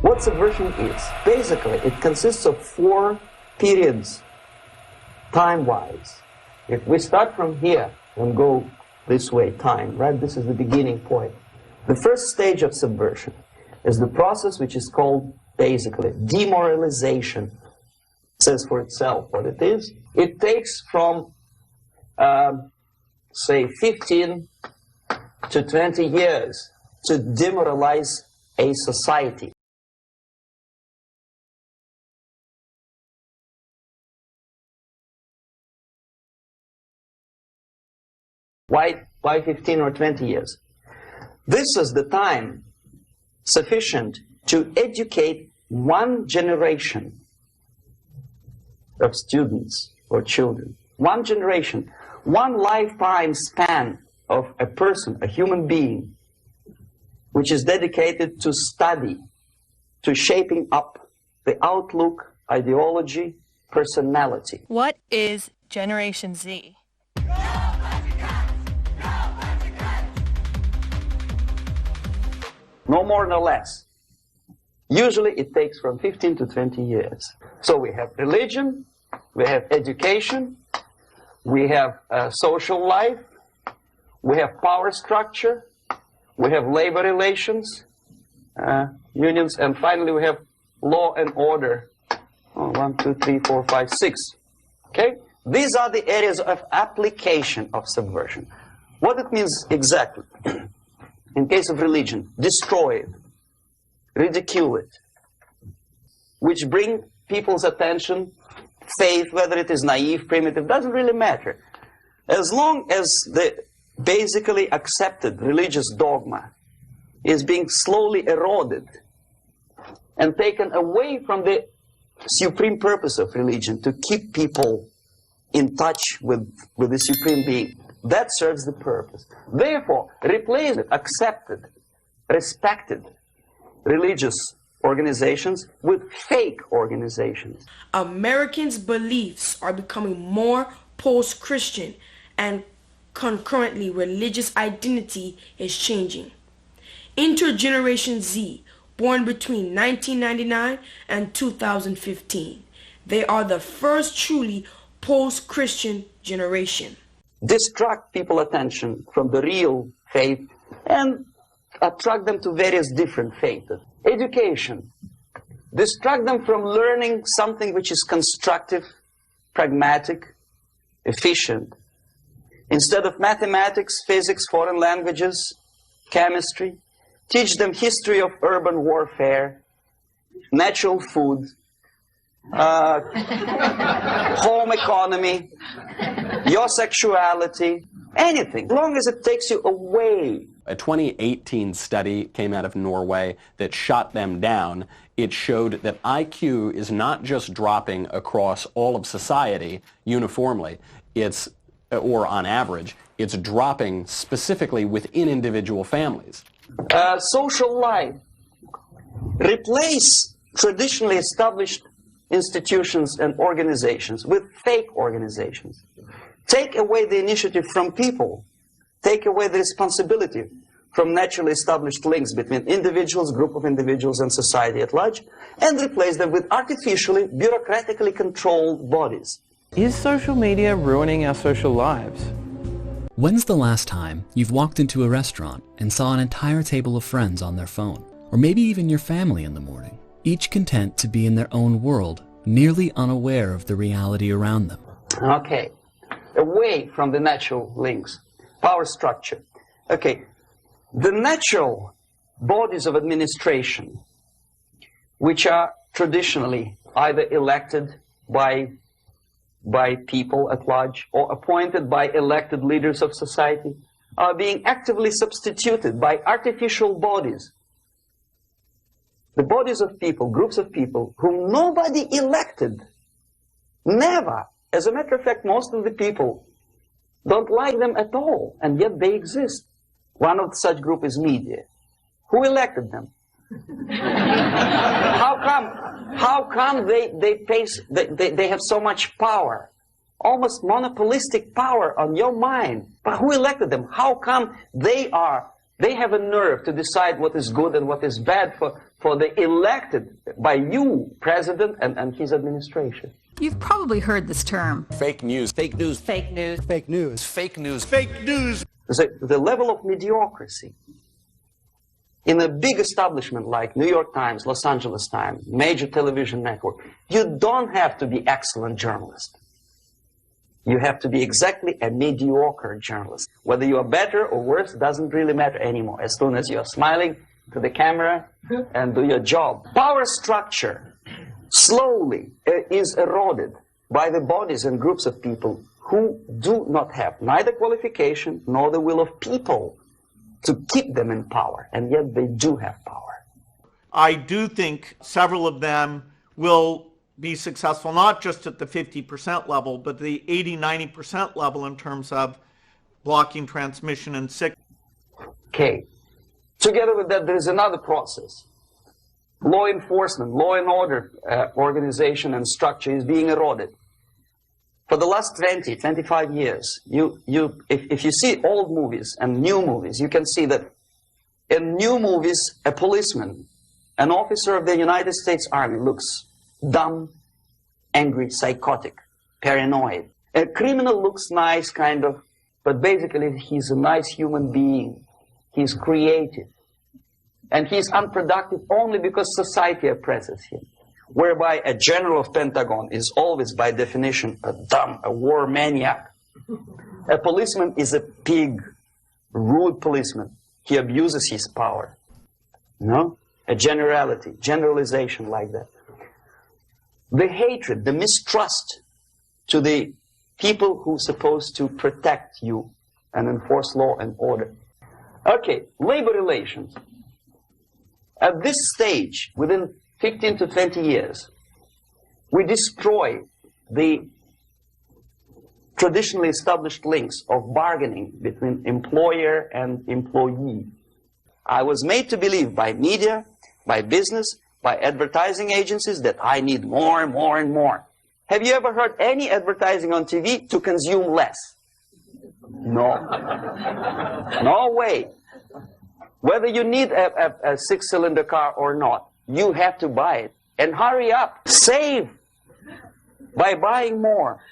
What subversion is? Basically, it consists of 4 periods, time-wise. If we start from here and go this way, time, right? This is the beginning point. The first stage of subversion is the process which is called, basically, demoralization. It says for itself what it is. It takes from, say, 15 to 20 years to demoralize a society. Why 15 or 20 years? This is the time sufficient to educate one generation of students or children. One generation, one lifetime span of a person, a human being, which is dedicated to study, to shaping up the outlook, ideology, personality. What is Generation Z? No more, no less. Usually it takes from 15 to 20 years. So we have religion, we have education, we have social life, we have power structure, we have labor relations, unions, and finally we have law and order. 1, 2, 3, 4, 5, 6. Okay? These are the areas of application of subversion. What it means exactly? In case of religion, destroy it, ridicule it, which bring people's attention, faith, whether it is naive, primitive, doesn't really matter. As long as the basically accepted religious dogma is being slowly eroded and taken away from the supreme purpose of religion, to keep people in touch with the supreme being, that serves the purpose. Therefore, replace it, accepted, respected religious organizations with fake organizations. Americans' beliefs are becoming more post-Christian, and concurrently religious identity is changing. Enter Generation Z, born between 1999 and 2015. They are the first truly post-Christian generation. Distract people's attention from the real faith and attract them to various different faiths. Education. Distract them from learning something which is constructive, pragmatic, efficient. Instead of mathematics, physics, foreign languages, chemistry, teach them history of urban warfare, natural food, home economy, your sexuality, anything, as long as it takes you away. A 2018 study came out of Norway that shot them down. It showed that IQ is not just dropping across all of society uniformly, or on average, it's dropping specifically within individual families. Social life. Replace traditionally established institutions and organizations with fake organizations. Take away the initiative from people. Take away the responsibility from naturally established links between individuals, group of individuals, and society at large, and replace them with artificially, bureaucratically controlled bodies. Is social media ruining our social lives? When's the last time you've walked into a restaurant and saw an entire table of friends on their phone? Or maybe even your family in the morning, each content to be in their own world, nearly unaware of the reality around them. Okay, away from the natural links, power structure. Okay, the natural bodies of administration, which are traditionally either elected by people at large or appointed by elected leaders of society, are being actively substituted by artificial bodies. The bodies of people, groups of people, whom nobody elected. Never. As a matter of fact, most of the people don't like them at all, and yet they exist. One of such group is media. Who elected them? How come they have so much power? Almost monopolistic power on your mind. But who elected them? How come they are They have a nerve to decide what is good and what is bad for the elected by you president and his administration. You've probably heard this term. Fake news. Fake news. Fake news. Fake news. Fake news. Fake news. The level of mediocrity in a big establishment like New York Times, Los Angeles Times, major television network, you don't have to be excellent journalist. You have to be exactly a mediocre journalist. Whether you are better or worse doesn't really matter anymore, as soon as you're smiling to the camera and do your job. Power structure slowly is eroded by the bodies and groups of people who do not have neither qualification nor the will of people to keep them in power, and yet they do have power. I do think several of them will be successful, not just at the 50% level, but the 80-90% level in terms of blocking transmission and sick. Okay. Together with that, there is another process. Law enforcement, law and order organization and structure is being eroded. For the last 20, 25 years, if you see old movies and new movies, you can see that in new movies, a policeman, an officer of the United States Army looks dumb, angry, psychotic, paranoid. A criminal looks nice, kind of, but basically he's a nice human being. He's creative. And he's unproductive only because society oppresses him. Whereby a general of Pentagon is always, by definition, a dumb, a war maniac. A policeman is a pig, rude policeman. He abuses his power. No? A generality, generalization like that. The hatred, the mistrust to the people who are supposed to protect you and enforce law and order. Okay, labor relations. At this stage, within 15 to 20 years, we destroy the traditionally established links of bargaining between employer and employee. I was made to believe by media, by business, by advertising agencies that I need more and more and more. Have you ever heard any advertising on TV to consume less? No. No way. Whether you need a six-cylinder car or not, you have to buy it. And hurry up. Save by buying more.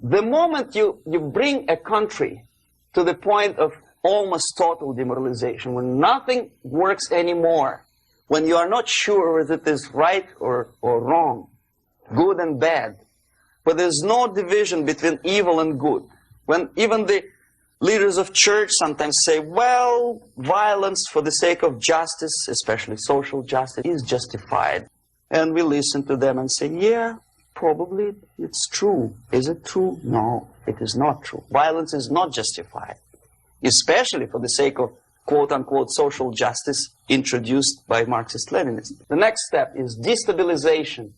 The moment you bring a country to the point of almost total demoralization, when nothing works anymore, when you are not sure whether it is right or wrong, good and bad, but there's no division between evil and good, when even the leaders of church sometimes say, well, violence for the sake of justice, especially social justice, is justified. And we listen to them and say, yeah, probably it's true. Is it true? No, it is not true. Violence is not justified, especially for the sake of quote-unquote social justice introduced by Marxist-Leninists. The next step is destabilization.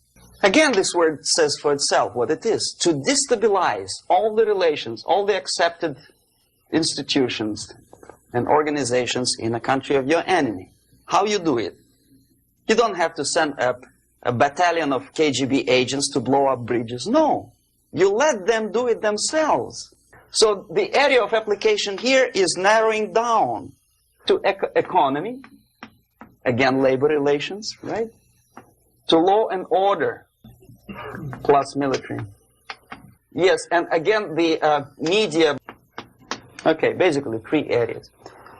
Again, this word says for itself what it is. To destabilize all the relations, all the accepted institutions and organizations in a country of your enemy. How you do it? You don't have to send up a battalion of KGB agents to blow up bridges. No. You let them do it themselves. So the area of application here is narrowing down to economy, again labor relations, right? To law and order, plus military. Yes, and again the media. Okay, basically three areas.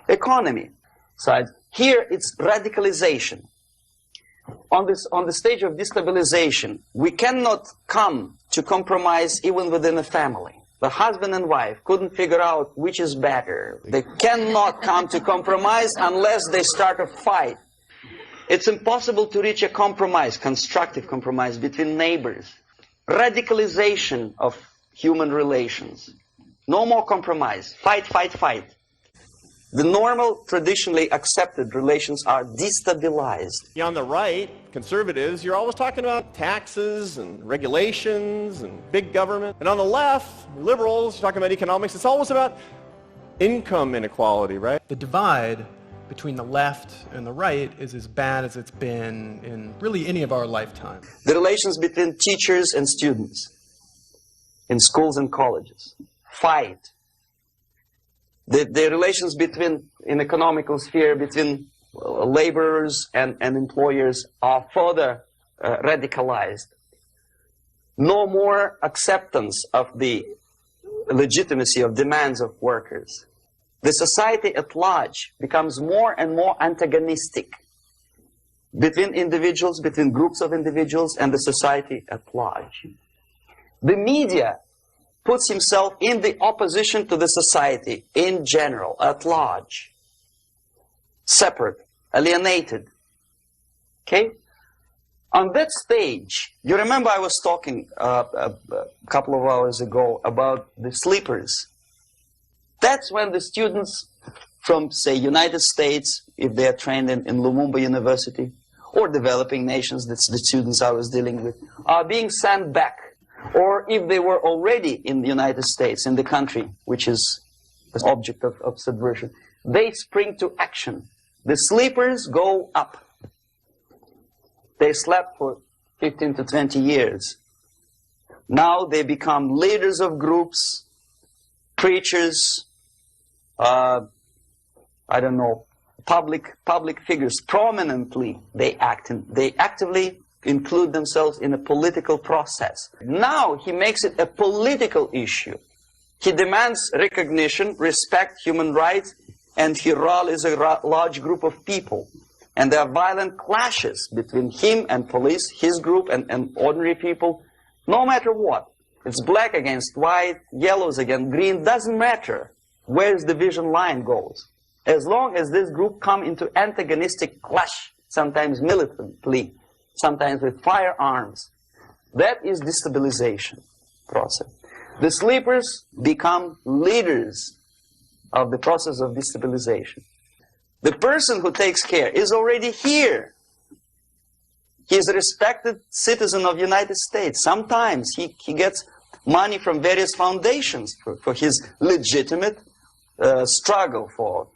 Economy side. Here it's radicalization. On the stage of destabilization, we cannot come to compromise even within a family. The husband and wife couldn't figure out which is better. They cannot come to compromise unless they start a fight. It's impossible to reach a compromise, constructive compromise between neighbors. Radicalization of human relations. No more compromise. Fight, fight, fight. The normal, traditionally accepted relations are destabilized. On the right, conservatives, you're always talking about taxes and regulations and big government. And on the left, liberals, talking about economics, it's always about income inequality, right? The divide between the left and the right is as bad as it's been in really any of our lifetime. The relations between teachers and students in schools and colleges. Fight. The relations in economical sphere between laborers and employers are further radicalized. No more acceptance of the legitimacy of demands of workers. The society at large becomes more and more antagonistic between individuals, between groups of individuals, and the society at large. The media puts himself in the opposition to the society in general, at large. Separate, alienated. Okay? On that stage, you remember I was talking a couple of hours ago about the sleepers. That's when the students from, say, United States, if they are trained in Lumumba University, or developing nations, that's the students I was dealing with, are being sent back. Or if they were already in the United States, in the country, which is the object of subversion, they spring to action. The sleepers go up. They slept for 15 to 20 years. Now they become leaders of groups, preachers, I don't know, public figures. Prominently they actively include themselves in a political process. Now he makes it a political issue. He demands recognition, respect, human rights, and he rallies a large group of people. And there are violent clashes between him and police, his group and ordinary people, no matter what. It's black against white, yellows against green, doesn't matter where the division line goes. As long as this group come into antagonistic clash, sometimes militantly, sometimes with firearms, that is destabilization process. The sleepers become leaders of the process of destabilization. The person who takes care is already here. He is a respected citizen of the United States. Sometimes he gets money from various foundations for his legitimate struggle for,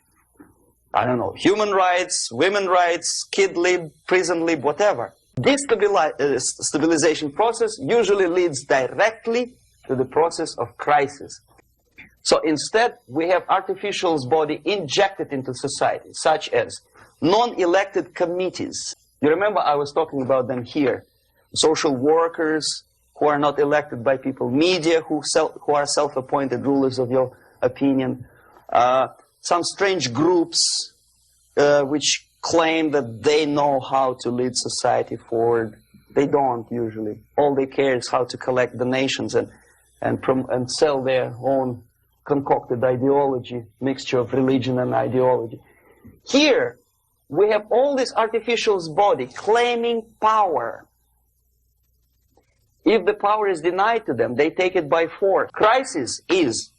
I don't know, human rights, women's rights, kid lib, prison lib, whatever. This stabilization process usually leads directly to the process of crisis. So instead, we have artificial's body injected into society, such as non-elected committees. You remember I was talking about them here. Social workers who are not elected by people, media who are self-appointed rulers of your opinion, some strange groups which claim that they know how to lead society forward. They don't usually. All they care is how to collect donations and sell their own concocted ideology, mixture of religion and ideology. Here, we have all this artificial's body claiming power. If the power is denied to them, they take it by force. Crisis is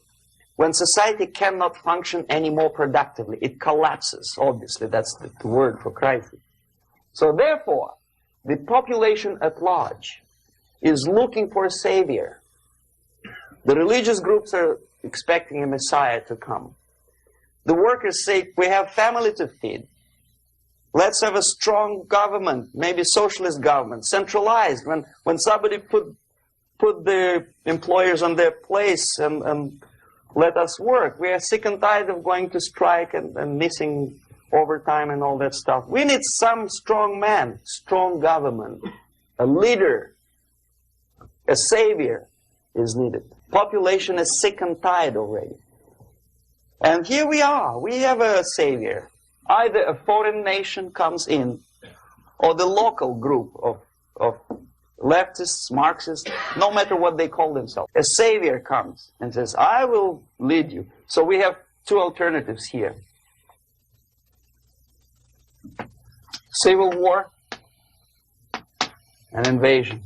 when society cannot function any more productively. It collapses, obviously. That's the word for crisis. So therefore, the population at large is looking for a savior. The religious groups are expecting a messiah to come. The workers say, we have family to feed. Let's have a strong government, maybe socialist government, centralized. When somebody put the employers on their place and let us work. We are sick and tired of going to strike and missing overtime and all that stuff. We need some strong man, strong government, a leader, a savior is needed. Population is sick and tired already. And here we are. We have a savior. Either a foreign nation comes in, or the local group of leftists, Marxists, no matter what they call themselves. A savior comes and says, I will lead you. So we have two alternatives here. Civil war and invasion.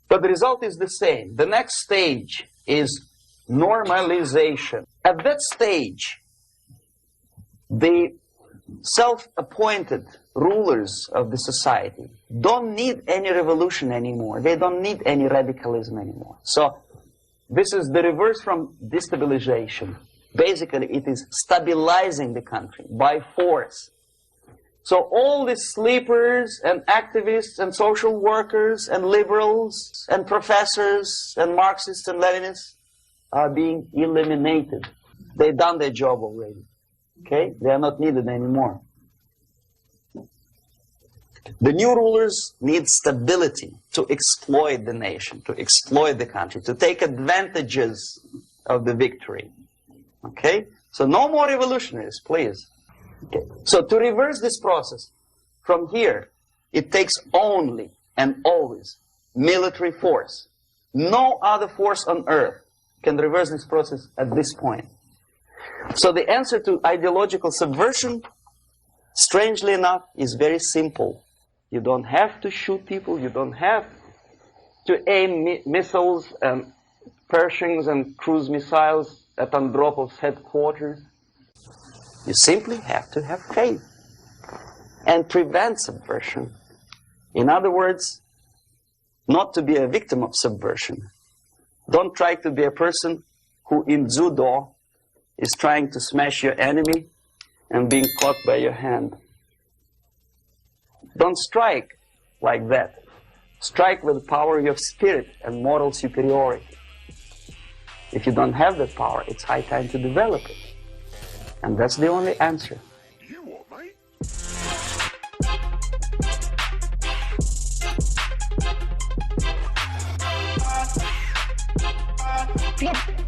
But the result is the same. The next stage is normalization. At that stage, the self-appointed rulers of the society don't need any revolution anymore. They don't need any radicalism anymore. So this is the reverse from destabilization. Basically, it is stabilizing the country by force. So all the sleepers and activists and social workers and liberals and professors and Marxists and Leninists are being eliminated. They've done their job already. Okay? They are not needed anymore. The new rulers need stability to exploit the nation, to exploit the country, to take advantages of the victory. Okay? So no more revolutionaries, please. Okay. So to reverse this process, from here, it takes only and always military force. No other force on earth can reverse this process at this point. So the answer to ideological subversion, strangely enough, is very simple. You don't have to shoot people. You don't have to aim missiles and Pershings and cruise missiles at Andropov's headquarters. You simply have to have faith and prevent subversion. In other words, not to be a victim of subversion. Don't try to be a person who in judo is trying to smash your enemy and being caught by your hand. Don't strike like that. Strike with the power of your spirit and moral superiority. If you don't have that power, it's high time to develop it. And that's the only answer. Yeah.